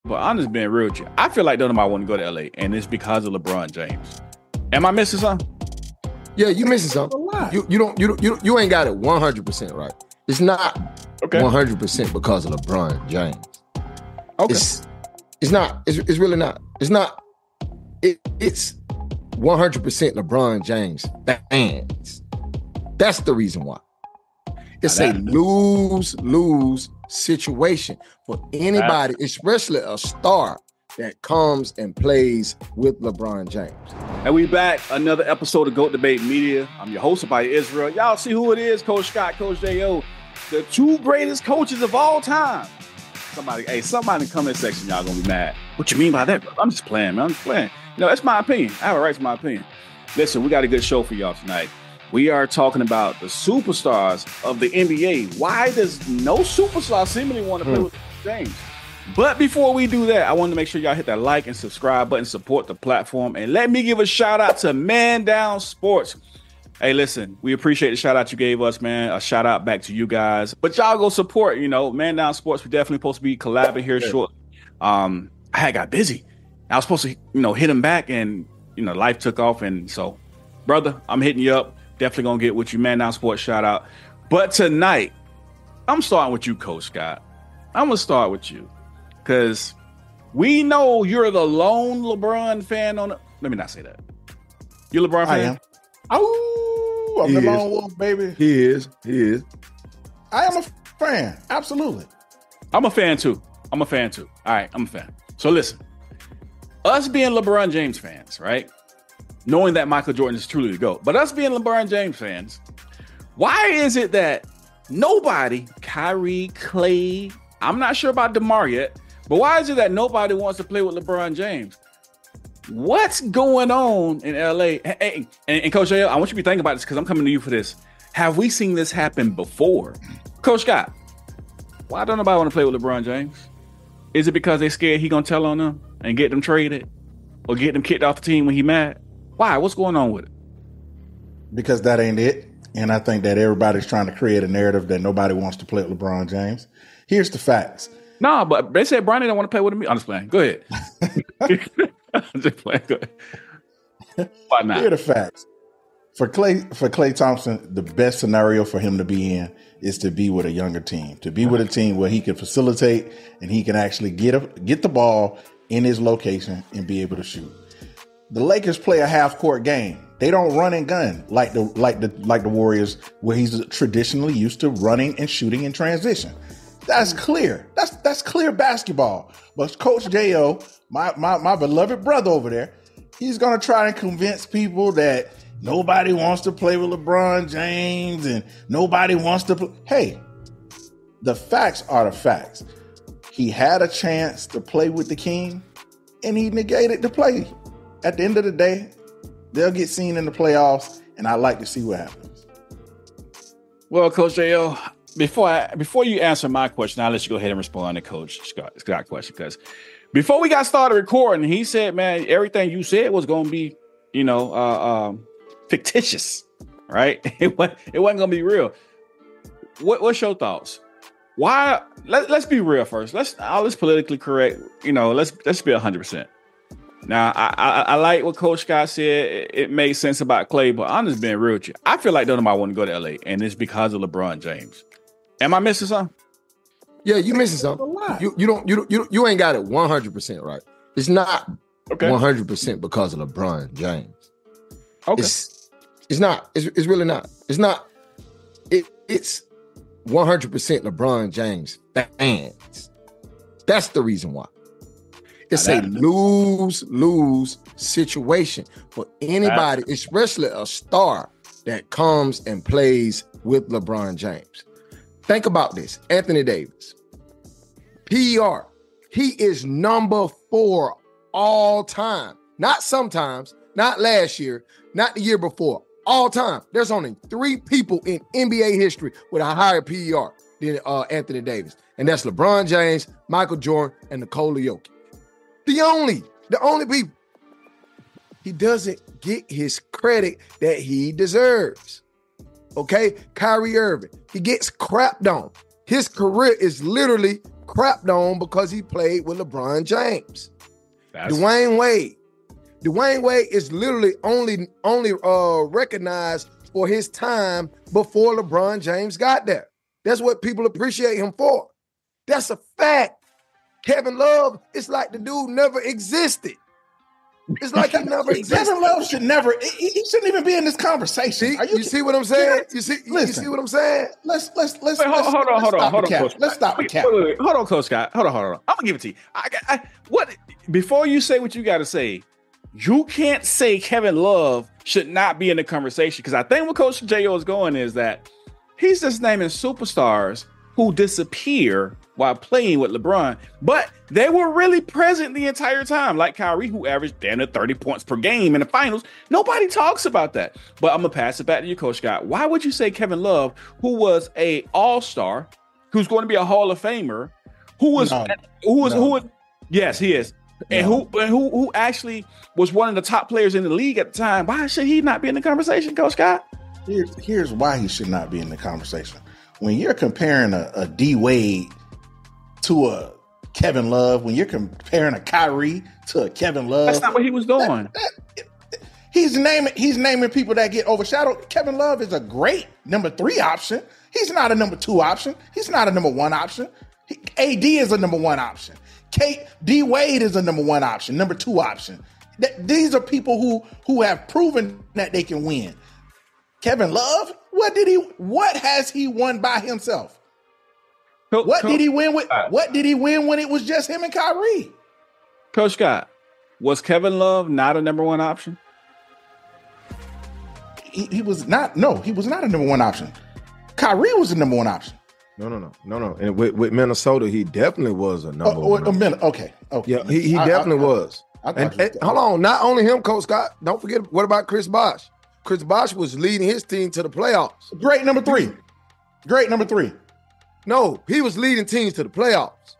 But I'm just being real with you. I feel like nobody want to go to LA, and it's because of LeBron James. Am I missing something? Yeah, you missing something. You ain't got it 100% right. It's not 100% because of LeBron James. Okay. It's not. It's really not. It's not. It's 100% LeBron James fans. That's the reason why. It's a lose-lose situation for anybody, especially a star that comes and plays with LeBron James. And we back, another episode of GOAT Debate Media. I'm your host by Israel. Y'all see who it is, Coach Scott, Coach J.O., the two greatest coaches of all time. Somebody in the comment section, y'all gonna be mad. What you mean by that, bro? I'm just playing, man. I'm just playing. You know, that's my opinion. I have a right to my opinion. Listen, we got a good show for y'all tonight. We are talking about the superstars of the NBA. Why does no superstar seemingly want to play with James? But before we do that, I want to make sure y'all hit that like and subscribe button, support the platform, and let me give a shout out to Man Down Sports. Hey, listen, we appreciate the shout out you gave us, man. A shout out back to you guys. But y'all go support, Man Down Sports. We definitely supposed to be collabing here shortly. I had got busy. I was supposed to, hit him back, and life took off, and so, brother, I'm hitting you up. Definitely gonna get with you, Man Down Sports shout out. But tonight, I'm starting with you, Coach Scott. I'm gonna start with you because we know you're the lone LeBron fan on. Let me not say that. You LeBron fan? I am. Oh, I'm the lone wolf, baby. He is. I am a fan. Absolutely. I'm a fan too. All right, I'm a fan. So listen, us being LeBron James fans, right? Knowing that Michael Jordan is truly the GOAT. But us being LeBron James fans, why is it that nobody, Kyrie, Clay, I'm not sure about DeMar yet, but why is it that nobody wants to play with LeBron James? What's going on in LA? Hey, and Coach J, I want you to be thinking about this because I'm coming to you for this. Have we seen this happen before? Coach Scott, why don't nobody want to play with LeBron James? Is it because they're scared he going to tell on them and get them traded or get them kicked off the team when he mad? Why? What's going on with it? Because that ain't it. And I think that everybody's trying to create a narrative that nobody wants to play with LeBron James. Here's the facts. No, but they said Bronny don't want to play with me. I'm just playing. Go ahead. I'm just playing. Go ahead. Why not? Here are the facts. For Klay Thompson, the best scenario for him to be in is to be with a younger team, to be with a team where he can facilitate and he can actually get the ball in his location and be able to shoot. The Lakers play a half-court game. They don't run and gun like the Warriors, where he's traditionally used to running and shooting in transition. That's clear. That's clear basketball. But Coach J.O., my beloved brother over there, he's gonna try and convince people that nobody wants to play with LeBron James and nobody wants to play. Hey, the facts are the facts. He had a chance to play with the King, and he negated the play. At the end of the day, they'll get seen in the playoffs, and I'd like to see what happens. Well, Coach J.O., before you answer my question, I'll let you go ahead and respond to Coach Scott's question. Because before we got started recording, he said, man, everything you said was going to be, fictitious, right? It wasn't going to be real. What's your thoughts? Why? Let's be real first. Let's politically correct. Let's be 100%. Now, I like what Coach Scott said. It made sense about Clay, but I'm just being real with you. I feel like nobody want to go to LA, and it's because of LeBron James. Am I missing something? Yeah, you missing something. You ain't got it 100% right. It's not 100% because of LeBron James. Okay. It's not. It's really not. It's not. It's 100% LeBron James fans. That's the reason why. It's a lose-lose situation for anybody, especially a star that comes and plays with LeBron James. Think about this. Anthony Davis. PER. He is number 4 all time. Not sometimes, not last year, not the year before. All time. There's only 3 people in NBA history with a higher PER than Anthony Davis. And that's LeBron James, Michael Jordan, and Nikola Jokic. The only people. He doesn't get his credit that he deserves. Okay? Kyrie Irving, he gets crapped on. His career is literally crapped on because he played with LeBron James. Dwayne Wade. Dwayne Wade is literally only recognized for his time before LeBron James got there. That's what people appreciate him for. That's a fact. Kevin Love, it's like the dude never existed. It's like he never existed. Kevin Love should never. He shouldn't even be in this conversation. You see what I'm saying? You see what I'm saying? Let's hold on, Coach. Let's stop the cap. Hold on, Coach Scott. Hold on. I'm gonna give it to you. What before you say what you got to say, you can't say Kevin Love should not be in the conversation, because I think what Coach J.O. is going is that he's just naming superstars who disappear while playing with LeBron, but they were really present the entire time. Like Kyrie, who averaged damn near 30 points per game in the finals. Nobody talks about that. But I'm gonna pass it back to you, Coach Scott. Why would you say Kevin Love, who was a all-star, who's going to be a Hall of Famer, who was yes, he is. And who actually was one of the top players in the league at the time? Why should he not be in the conversation, Coach Scott? Here's why he should not be in the conversation. When you're comparing a D Wade to a Kevin Love, when you're comparing a Kyrie to a Kevin Love, that's not what he was doing. He's naming people that get overshadowed. Kevin Love is a great number 3 option. He's not a number 2 option. He's not a number 1 option. AD is a number 1 option. D Wade is a number 1 option, number 2 option. These are people who have proven that they can win. Kevin Love, what has he won by himself? What did he win when it was just him and Kyrie? Coach Scott, was Kevin Love not a number 1 option? He was not. No, he was not a number 1 option. Kyrie was the number 1 option. No. And with Minnesota, he definitely was a number 1. Okay. Yeah, he definitely was. And hold on, not only him, Coach Scott. Don't forget, what about Chris Bosh? Chris Bosh was leading his team to the playoffs. Great number 3. No, he was leading teams to the playoffs.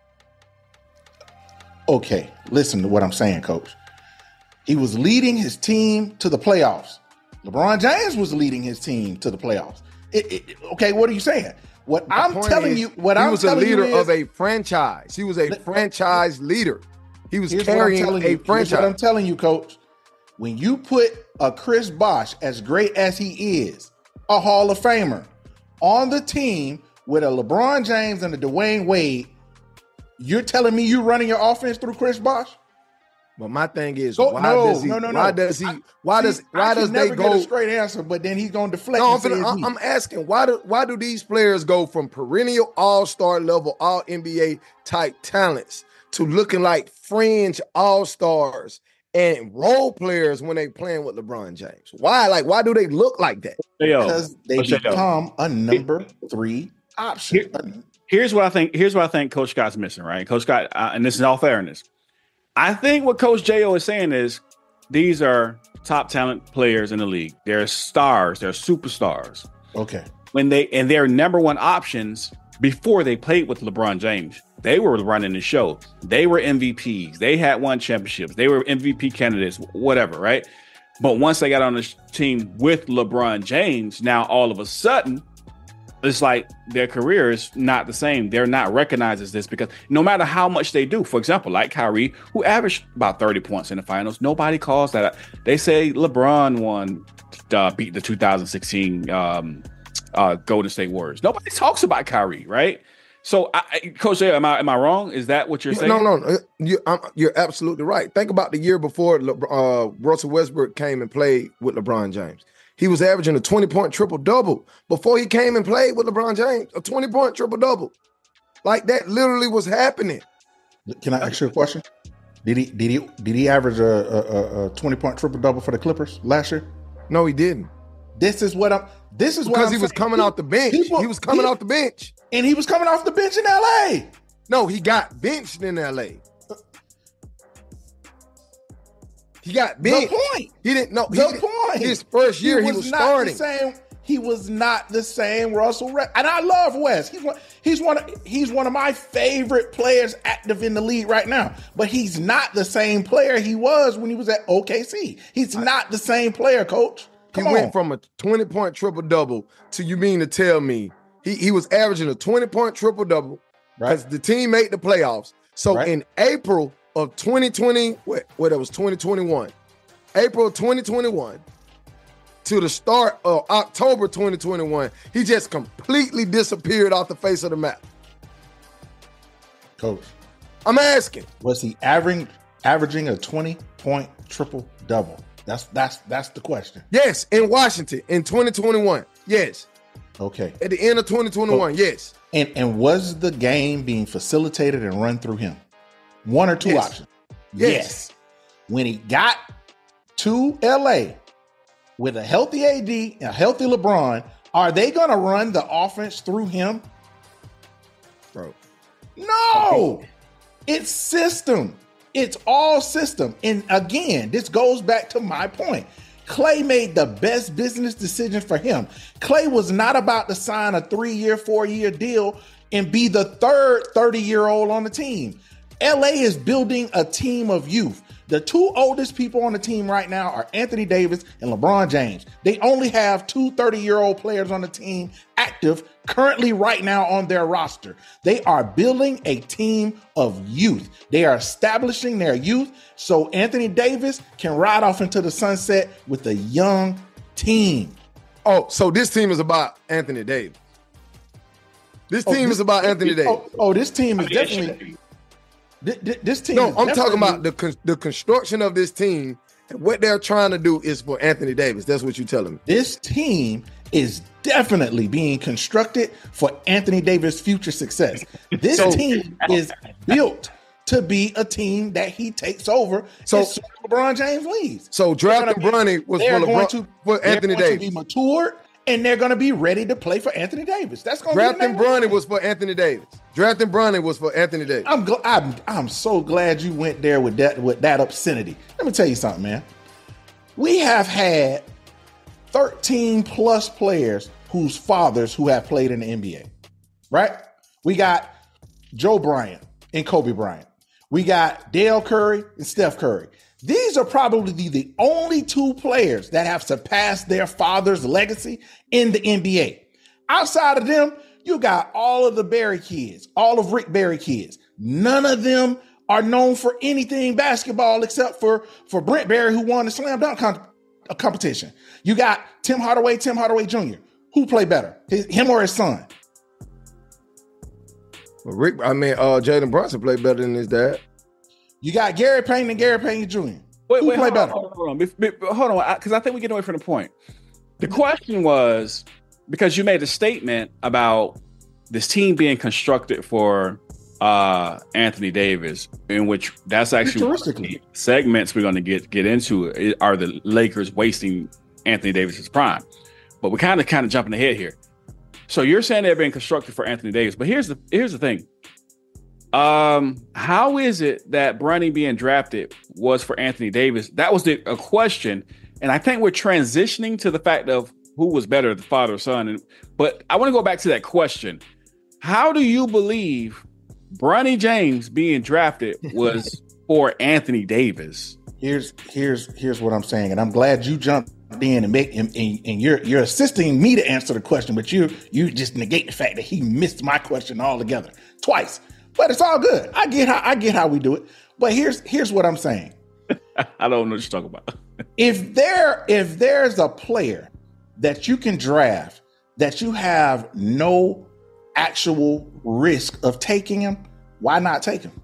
Okay, listen to what I'm saying, Coach. He was leading his team to the playoffs. LeBron James was leading his team to the playoffs. Okay, what are you saying? He was a leader of a franchise. He was a franchise leader. He was carrying a franchise. Here's what I'm telling you, Coach. When you put a Chris Bosh, as great as he is, a Hall of Famer, on the team with a LeBron James and a Dwayne Wade, you're telling me you're running your offense through Chris Bosh? But my thing is, why does they go? Get a straight answer, but then he's going to deflect. No, I'm asking, why do these players go from perennial all-star level, all NBA type talents to looking like fringe all-stars and role players when they playing with LeBron James? Why? Why do they look like that? Because they become a number 3 option. Here's what I think Coach Scott's missing, right? Coach Scott, and this is all fairness. I think what Coach J.O. is saying is these are top talent players in the league. They're stars. They're superstars. Okay. They're number 1 options before they played with LeBron James. They were running the show. They were MVPs. They had won championships. They were MVP candidates, whatever, right? But once they got on the team with LeBron James, now all of a sudden, it's like their career is not the same. They're not recognized as this because no matter how much they do, for example, like Kyrie, who averaged about 30 points in the finals, nobody calls that. They say LeBron beat the 2016 Golden State Warriors. Nobody talks about Kyrie, right? So, Coach, am I wrong? Is that what you're saying? No. You're absolutely right. Think about the year before Russell Westbrook came and played with LeBron James. He was averaging a 20-point triple-double before he came and played with LeBron James, a 20-point triple-double. Like that literally was happening. Can I ask you a question? Did he average a 20-point triple-double for the Clippers last year? No, he didn't. Because he was coming off the bench. He was coming off the bench. And he was coming off the bench in LA. No, he got benched in LA. He got benched. The point. He didn't know. The point. His first year, he was starting. He was not the same Russell. And I love Wes. He's one of my favorite players active in the league right now. But he's not the same player he was when he was at OKC. He's not the same player, Coach. He went from a 20-point triple-double to, you mean to tell me, he was averaging a 20-point triple-double because the team made the playoffs. So in April of 2020, what it was 2021, April 2021 to the start of October 2021, he just completely disappeared off the face of the map. Coach, I'm asking, was he averaging a 20-point triple-double? That's the question. Yes, in Washington in 2021. Yes. Okay. At the end of 2021, yes. And was the game being facilitated and run through him? One or two options? Yes. When he got to LA with a healthy AD and a healthy LeBron, are they going to run the offense through him? Bro. No. It's system. It's all system. And again, this goes back to my point. Clay made the best business decision for him. Clay was not about to sign a 3-year, 4-year deal and be the third 30-year-old on the team. LA is building a team of youth. The two oldest people on the team right now are Anthony Davis and LeBron James. They only have two 30-year-old players on the team active currently right now on their roster. They are building a team of youth. They are establishing their youth so Anthony Davis can ride off into the sunset with a young team. Oh, so this team is about Anthony Davis. This team is about Anthony Davis. This team is definitely... This team. No, I'm talking about the construction of this team and what they're trying to do is for Anthony Davis. That's what you're telling me. This team is definitely being constructed for Anthony Davis' future success. This team is built to be a team that he takes over. So LeBron James leaves. So drafting Bronny was for Anthony Davis. To be matured. And they're going to be ready to play for Anthony Davis. That's going to be drafting Bronny was for Anthony Davis. Drafting Bronny was for Anthony Davis. I'm so glad you went there with that obscenity. Let me tell you something, man. We have had 13 plus players whose fathers who have played in the NBA, right? We got Joe Bryant and Kobe Bryant. We got Dale Curry and Steph Curry. These are probably the only two players that have surpassed their father's legacy in the NBA. Outside of them, you got all of the Barry kids, all of Rick Barry kids. None of them are known for anything basketball except for Brent Barry, who won the slam dunk competition. You got Tim Hardaway Jr. Who played better, him or his son? Well, Jalen Brunson played better than his dad. You got Gary Payton and Gary Payton Jr. Who played better? Hold on, because I think we're getting away from the point. The question was, because you made a statement about this team being constructed for Anthony Davis, in which that's actually segments we're going to get into are the Lakers wasting Anthony Davis's prime. But we're kind of jumping ahead here. So you're saying they're being constructed for Anthony Davis, but here's the thing. How is it that Bronny being drafted was for Anthony Davis? That was a question, and I think we're transitioning to the fact of who was better, the father or son. But I want to go back to that question. How do you believe Bronny James being drafted was for Anthony Davis? Here's what I'm saying, and I'm glad you jumped in and you're assisting me to answer the question, but you just negate the fact that he missed my question altogether twice. But it's all good. I get how we do it. But here's what I'm saying. I don't know what you're talking about. If there's a player that you can draft that you have no actual risk of taking him, why not take him?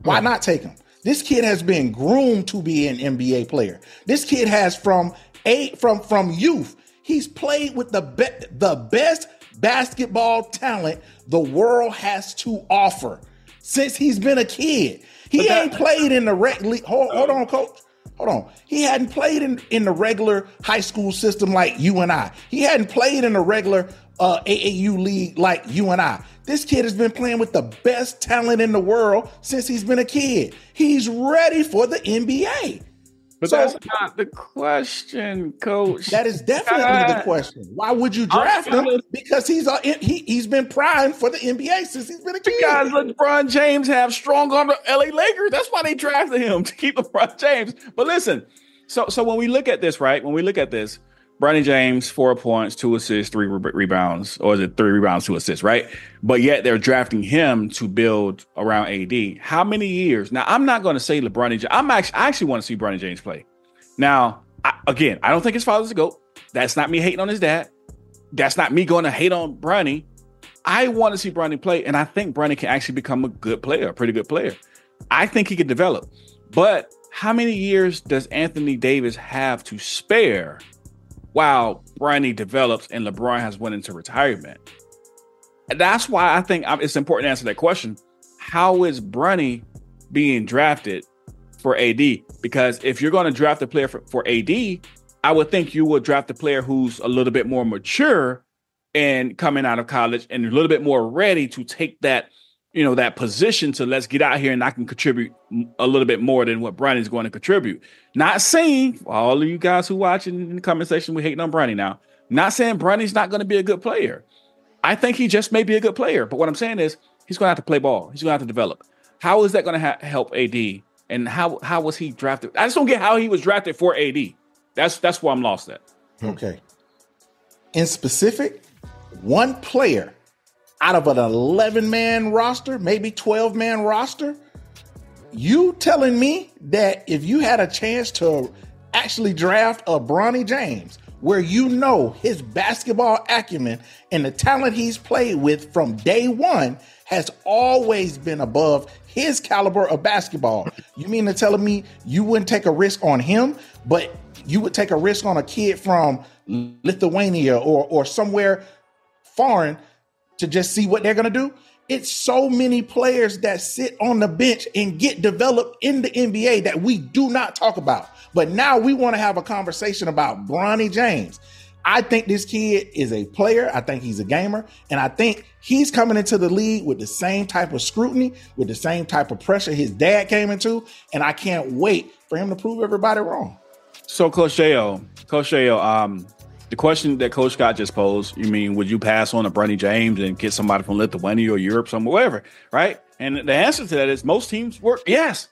Why not take him? This kid has been groomed to be an NBA player. This kid has from youth. He's played with the best basketball talent the world has to offer since he's been a kid. He ain't played in the league. Hold on, coach. Hold on. He hadn't played in the regular high school system like you and I. He hadn't played in the regular AAU league like you and I. This kid has been playing with the best talent in the world since he's been a kid. He's ready for the NBA. But that's not the question, Coach. That is definitely the question. Why would you draft him? Because he's been primed for the NBA since he's been a kid. Because LeBron James have strong on the LA Lakers. That's why they drafted him, to keep LeBron James. But listen, so when we look at this, right? When we look at this, Bronny James, 4 points, 2 assists, 3 rebounds, or is it 3 rebounds, 2 assists, right? But yet they're drafting him to build around AD. How many years? Now, I'm not going to say LeBron James. I actually want to see Bronny James play. Now, I don't think his father's a GOAT. That's not me hating on his dad. That's not me going to hate on Bronny. I want to see Bronny play, and I think Bronny can actually become a good player, a pretty good player. I think he can develop. But how many years does Anthony Davis have to spare while Bronny develops and LeBron has went into retirement? And that's why I think it's important to answer that question. How is Bronny being drafted for AD? Because if you're going to draft a player for AD, I would think you would draft a player who's a little bit more mature and coming out of college and a little bit more ready to take that, that position to let's get out here and I can contribute a little bit more than what Bronny's going to contribute. Not saying for all of you guys who watching in the comment section, we hating on Bronny now. Not saying Bronny's not going to be a good player. I think he just may be a good player. But what I'm saying is he's going to have to play ball. He's going to have to develop. How is that going to help AD? And how was he drafted? I just don't get how he was drafted for AD. That's where I'm lost at. Okay. In specific, one player out of an 11-man roster, maybe 12-man roster, you telling me that if you had a chance to actually draft a Bronny James, where his basketball acumen and the talent he's played with from day one has always been above his caliber of basketball. You mean to tell me you wouldn't take a risk on him, but you would take a risk on a kid from Lithuania or somewhere foreign to just see what they're going to do? It's so many players that sit on the bench and get developed in the NBA that we do not talk about. But now we want to have a conversation about Bronny James. I think this kid is a player. I think he's a gamer. And I think he's coming into the league with the same type of scrutiny, with the same type of pressure his dad came into. And I can't wait for him to prove everybody wrong. So, Coach J.O., the question that Coach Scott just posed, you mean, would you pass on a Bronny James and get somebody from Lithuania or Europe, somewhere, wherever, right? And the answer to that is most teams work, yes.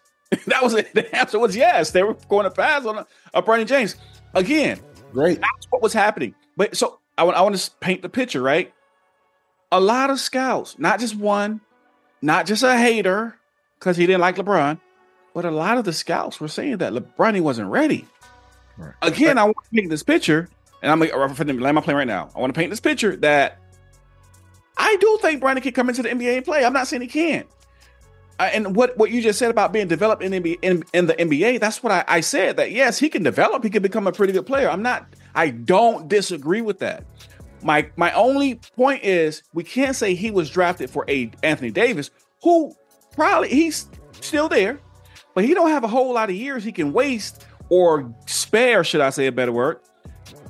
That was it. The answer was yes. They were going to pass on a Bronny James. Again, great. That's what was happening. But so I want to paint the picture, right? A lot of scouts, not just one, not just a hater because he didn't like LeBron, but a lot of the scouts were saying that LeBron wasn't ready. Right. Again, I want to paint this picture. And I'm going to land my plane right now. I want to paint this picture that I do think Bronny can come into the NBA and play. I'm not saying he can't. And what you just said about being developed in the NBA, that's what I said. That yes, he can develop. He can become a pretty good player. I don't disagree with that. My only point is we can't say he was drafted for Anthony Davis, who probably he's still there, but he don't have a whole lot of years he can waste or spare, should I say a better word,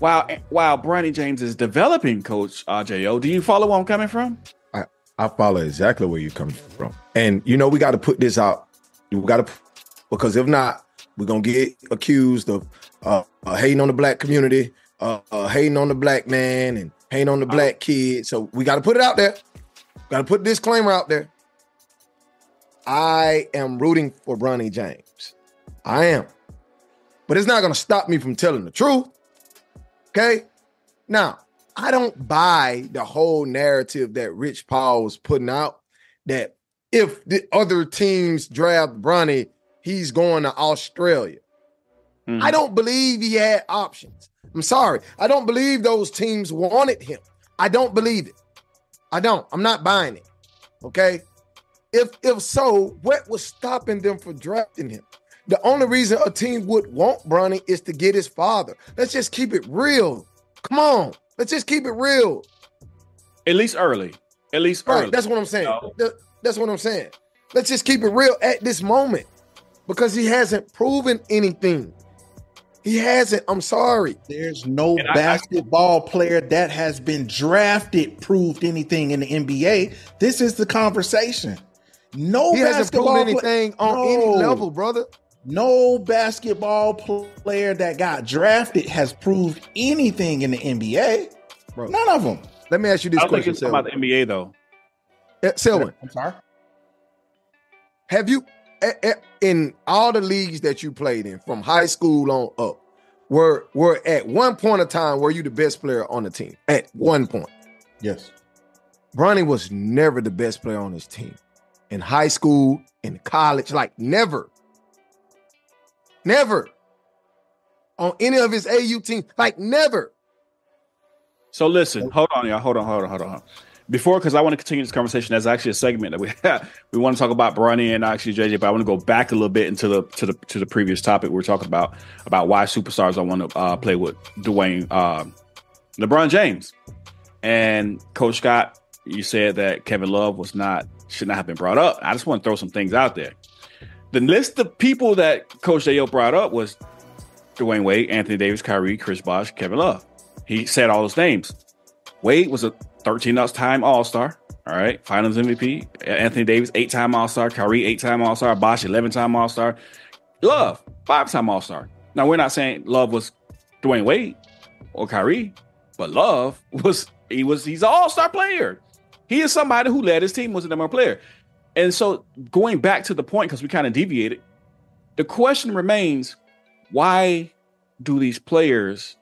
while Bronny James is developing, Coach J.O. Do you follow where I'm coming from? I follow exactly where you're coming from. And, we got to put this out. Because if not, we're going to get accused of hating on the black community, hating on the black man, and hating on the black kid. So we got to put it out there. Got to put a disclaimer out there. I am rooting for Bronny James. I am. But it's not going to stop me from telling the truth. Okay? Now, I don't buy the whole narrative that Rich Paul was putting out that if the other teams draft Bronny, he's going to Australia. Mm-hmm. I don't believe he had options. I'm sorry. I don't believe those teams wanted him. I don't believe it. I don't. I'm not buying it. Okay? If so, what was stopping them from drafting him? The only reason a team would want Bronny is to get his father. Let's just keep it real. Come on. Let's just keep it real. At least early. Right, that's what I'm saying. No. That's what I'm saying. Let's just keep it real at this moment because he hasn't proven anything. He hasn't. I'm sorry. There's no basketball player that has been drafted proved anything in the NBA. This is the conversation. He hasn't proven anything on any level, brother. No basketball player that got drafted has proved anything in the NBA. Bro, none of them. Let me ask you this question. I don't think it's about the NBA, though. Selwyn. I'm sorry? Have you, in all the leagues that you played in, from high school on up, were at one point of time, were you the best player on the team? At one point. Yes. Bronny was never the best player on his team. In high school, in college, like never. Never. On any of his AU teams, like never. So listen, hold on, y'all. Hold on. Before, because I want to continue this conversation, there's actually a segment that we have. We want to talk about Bronny and actually JJ, but I want to go back a little bit into the previous topic we were talking about why superstars don't want to play with LeBron James. And Coach Scott, you said that Kevin Love should not have been brought up. I just want to throw some things out there. The list of people that Coach J.O. brought up was Dwayne Wade, Anthony Davis, Kyrie, Chris Bosh, Kevin Love. He said all those names. Wade was a 13-time All-Star, all right, Finals MVP. Anthony Davis, 8-time All-Star. Kyrie, 8-time All-Star. Bosh, 11-time All-Star. Love, 5-time All-Star. Now, we're not saying Love was Dwayne Wade or Kyrie, but Love he's an All-Star player. He is somebody who led his team, was a number one player. And so going back to the point, because we kind of deviated, the question remains, why do these players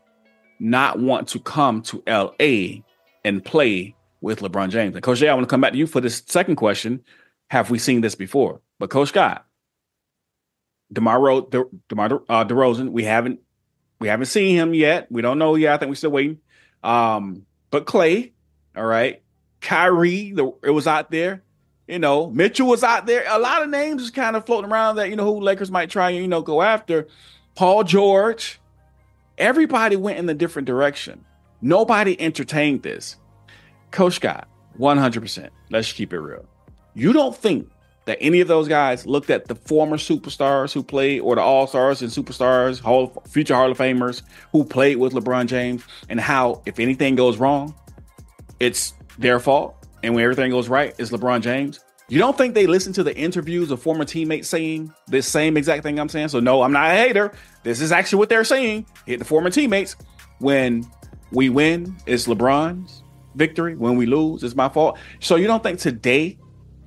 not want to come to LA and play with LeBron James? And Coach Jay, I want to come back to you for this second question. Have we seen this before? But Coach Scott, DeMar DeRozan, we haven't seen him yet. We don't know yet. I think we're still waiting. But Clay, all right, Kyrie, it was out there. Mitchell was out there. A lot of names is kind of floating around that, who Lakers might try and, go after. Paul George. Everybody went in a different direction. Nobody entertained this. Coach Scott, 100%. Let's keep it real. You don't think that any of those guys looked at the former superstars who played, or the all-stars and superstars, future Hall of Famers who played with LeBron James, and how, if anything goes wrong, it's their fault, and when everything goes right, it's LeBron James? You don't think they listen to the interviews of former teammates saying this same exact thing I'm saying? So no, I'm not a hater. This is actually what they're saying. Hit the former teammates. When we win, it's LeBron's victory. When we lose, it's my fault. So you don't think today,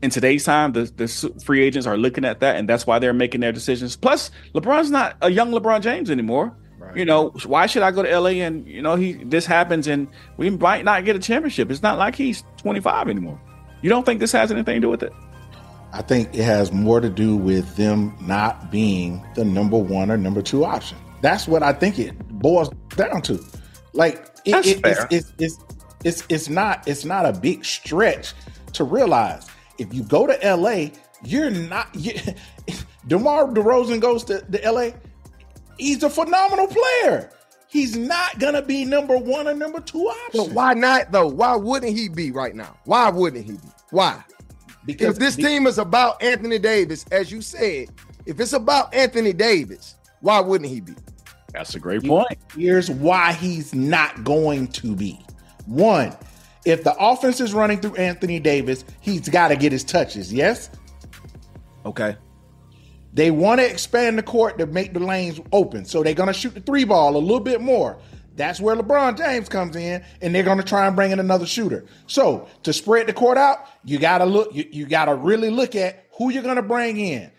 in today's time, the free agents are looking at that, and that's why they're making their decisions? Plus, LeBron's not a young LeBron James anymore. Right. Why should I go to LA and, this happens and we might not get a championship? It's not like he's 25 anymore. You don't think this has anything to do with it? I think it has more to do with them not being the number one or number two option. That's what I think it boils down to. Like, it's not a big stretch to realize if you go to LA, DeMar DeRozan goes to LA. He's a phenomenal player. He's not going to be number one or number two option. But why not, though? Why wouldn't he be right now? Why wouldn't he be? Why? Because if this team is about Anthony Davis, as you said, if it's about Anthony Davis, why wouldn't he be? That's a great point. Here's why he's not going to be. One, if the offense is running through Anthony Davis, he's got to get his touches, yes? Okay. They want to expand the court to make the lanes open. So they're going to shoot the three ball a little bit more. That's where LeBron James comes in, and they're going to try and bring in another shooter. So to spread the court out, you got to look. You got to really look at who you're going to bring in.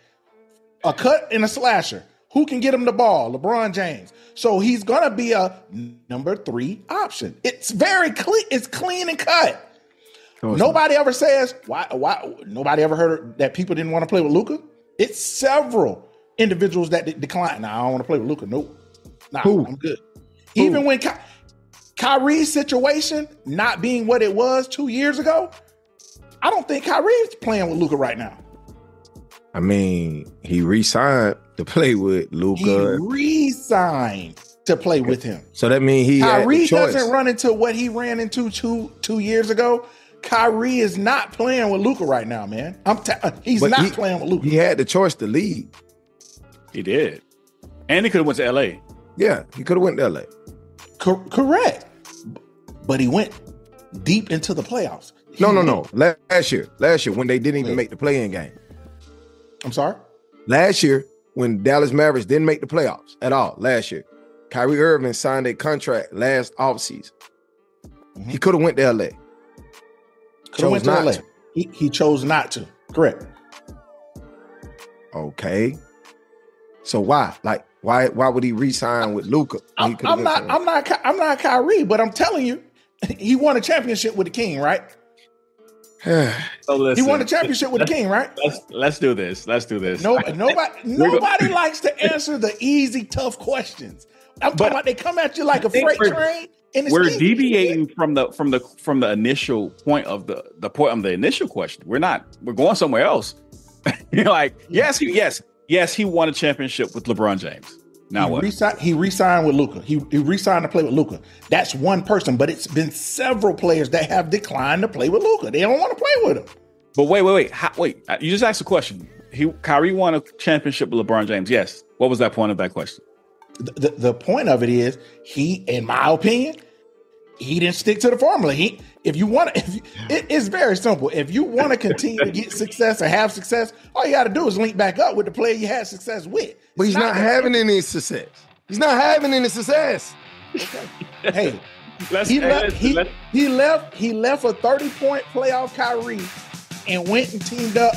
A cut and a slasher. Who can get him the ball? LeBron James. So he's going to be a number three option. It's very clean. It's clean and cut. Nobody ever says why. Nobody ever heard that people didn't want to play with Luka. It's several individuals that decline. Nah, I don't want to play with Luka. Nope. Nah, I'm good. Even when Kyrie's situation not being what it was 2 years ago, I don't think Kyrie's playing with Luka right now. I mean, he re-signed to play with Luka. He re-signed to play with him. So that means Kyrie doesn't run into what he ran into two years ago. Kyrie is not playing with Luka right now, man. He's not playing with Luka. He had the choice to leave. He did. And he could have went to LA. Yeah, he could have went to LA. Correct. But he went deep into the playoffs. No. Last year, when they didn't even make the play-in game. I'm sorry? Last year, when Dallas Mavericks didn't make the playoffs at all, last year, Kyrie Irving signed a contract last offseason. Mm-hmm. He could have went to LA. Went to LA. He chose not to. Correct. Okay. So why? Like, Why would he re-sign with Luka? I'm not Kyrie, but I'm telling you, he won a championship with the King, right? So listen, he won a championship with the King, right? Let's do this. Nobody likes to answer the easy, tough questions. I'm talking about they come at you like a freight train. And we're deviating from the initial point of the point of the initial question. We're going somewhere else. Like, yes, he won a championship with LeBron James. Now what? He re-signed with Luka. He re-signed to play with Luka. That's one person, but it's been several players that have declined to play with Luka. They don't want to play with him. But wait. You just asked a question. Kyrie won a championship with LeBron James. Yes. What was that point of that question? The point of it is in my opinion, he didn't stick to the formula. It's very simple. If you want to continue to get success or have success, all you got to do is link back up with the player you had success with. But he's not having any success. He's not having any success. Okay. Hey, he left a 30-point playoff Kyrie and went and teamed up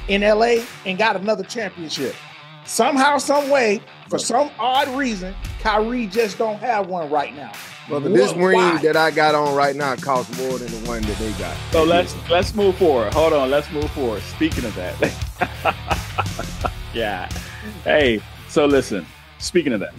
in LA and got another championship. Somehow, some way, for some odd reason, Kyrie just don't have one right now. Well, but this ring that I got on right now costs more than the one that they got. So let's move forward. Hold on, let's move forward. Speaking of that. Yeah. Hey, so listen, speaking of that,